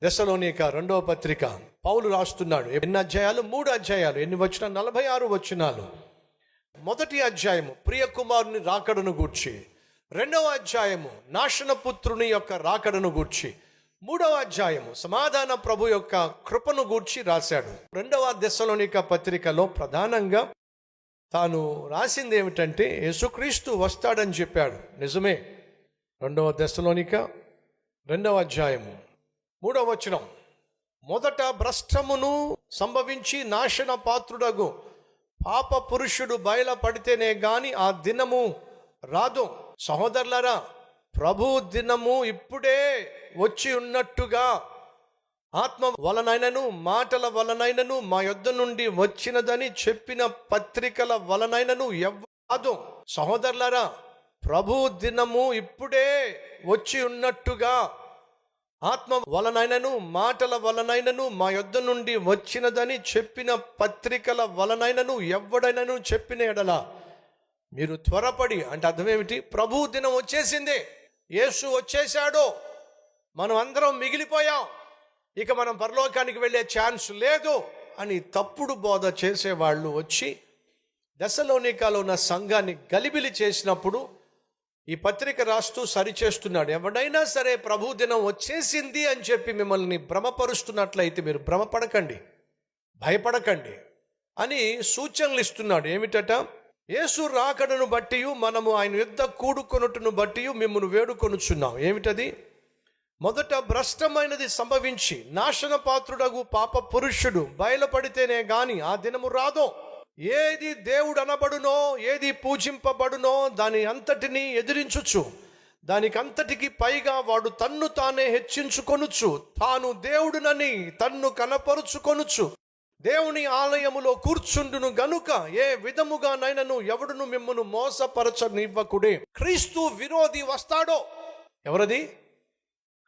తెస్సలోనిక రెండవ పత్రిక పౌలు రాస్తున్నాడు. ఎన్ని అధ్యాయాలు? 3 అధ్యాయాలు. ఎన్ని వచనాలు? 46 వచనాలు. మొదటి అధ్యాయము ప్రియకుమారుని రాకడను గూర్చి, రెండవ అధ్యాయము నాశనపుత్రుని యొక్క రాకడను గూర్చి, మూడవ అధ్యాయము సమాధాన ప్రభు యొక్క కృపను గూర్చి రాశాడు. రెండవ తెస్సలోనిక పత్రికలో ప్రధానంగా తాను రాసింది ఏమిటంటే యేసుక్రీస్తు వస్తాడని చెప్పాడు. నిజమే. రెండవ తెస్సలోనిక రెండవ అధ్యాయము 3వ వచనం, మొదట భ్రష్టమును సంభవించి నాశన పాత్రుడగు పాప పురుషుడు బయలుపడితేనే గాని ఆ దినము రాదు. సహోదరులారా, ప్రభు దినము ఇప్పుడే వచ్చి ఉన్నట్టుగా ఆత్మ వలనైనను మాటల వలనైనను మా యొద్ద నుండి వచ్చినదని చెప్పిన పత్రికల వలనైనను ఎవ్వదు. సహోదరులారా, ప్రభు దినము ఇప్పుడే వచ్చి ఉన్నట్టుగా ఆత్మ వలనైనను మాటల వలనైనను మా యొద్ద నుండి వచ్చినదని చెప్పిన పత్రికల వలనైనను ఎవడైనను చెప్పిన ఎడల మీరు త్వరపడి, అంటే అర్థం ఏమిటి? ప్రభు దినం వచ్చేసింది, యేసు వచ్చేసాడు, మనం అందరం మిగిలిపోయాం, ఇక మనం పరలోకానికి వెళ్ళే ఛాన్స్ లేదు అని తప్పుడు బోధ చేసేవాళ్ళు వచ్చి తెస్సలోనికలో ఉన్న సంఘాన్ని గలిబిలి చేసినప్పుడు ఈ పత్రిక రాస్తూ సరిచేస్తున్నాడు. ఎవడైనా సరే ప్రభు దినం వచ్చేసింది అని చెప్పి మిమ్మల్ని భ్రమపరుస్తున్నట్లయితే మీరు భ్రమపడకండి, భయపడకండి అని సూచనలు ఇస్తున్నాడు. ఏమిటట? యేసు రాకడను బట్టి మనము ఆయన యుద్ధ కూడుకొనుటను బట్టి మిమ్మల్ని వేడుకొనుచున్నాం. ఏమిటది? మొదట భ్రష్టమైనది సంభవించి నాశన పాత్రుడగు పాప పురుషుడు బయలుపడితేనే గాని ఆ దినము రాదో. ఏది దేవుడు అనబడునో, ఏది పూజింపబడునో దాని అంతటిని ఎదిరించుచు, దానికంతటికి పైగా వాడు తన్ను తానే హెచ్చించుకొనుచు, తాను దేవుడునని తన్ను కనపరుచుకొనుచు దేవుని ఆలయములో కూర్చుండును గనుక ఏ విధముగానైనను ఎవడును మిమ్మును మోసపరచనివ్వకుడే. క్రీస్తు విరోధి వస్తాడో. ఎవరది?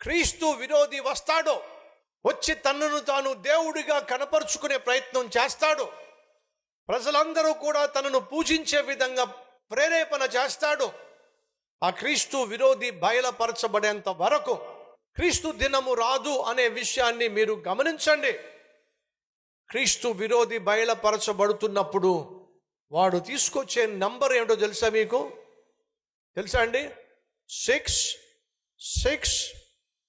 క్రీస్తు విరోధి వస్తాడో. వచ్చి తన్నును తాను దేవుడిగా కనపరుచుకునే ప్రయత్నం చేస్తాడు. ప్రజలందరూ కూడా తనను పూజించే విధంగా ప్రేరేపణ చేస్తాడు. ఆ క్రీస్తు విరోధి బయలుపరచబడేంత వరకు క్రీస్తు దినము రాదు అనే విషయాన్ని మీరు గమనించండి. క్రీస్తు విరోధి బయలుపరచబడుతున్నప్పుడు వాడు తీసుకొచ్చే నంబర్ ఏమిటో తెలుసా మీకు? తెలుసా అండి? 666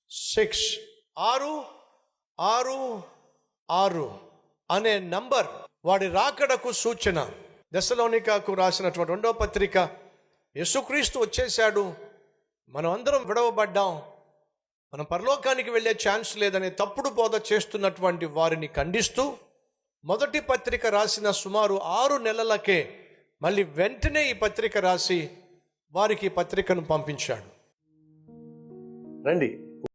666 అనే నంబర్ వాడి రాకడకు సూచన. తెస్సలోనికకు రాసినటువంటి రెండవ పత్రిక, యేసుక్రీస్తు వచ్చేసాడు, మనం అందరం విడవబడ్డాం, మనం పరలోకానికి వెళ్ళే ఛాన్స్ లేదనే తప్పుడు బోధ చేస్తున్నటువంటి వారిని ఖండిస్తూ మొదటి పత్రిక రాసిన సుమారు 6 నెలలకే మళ్ళీ వెంటనే ఈ పత్రిక రాసి వారికి పత్రికను పంపించాడు. రండి.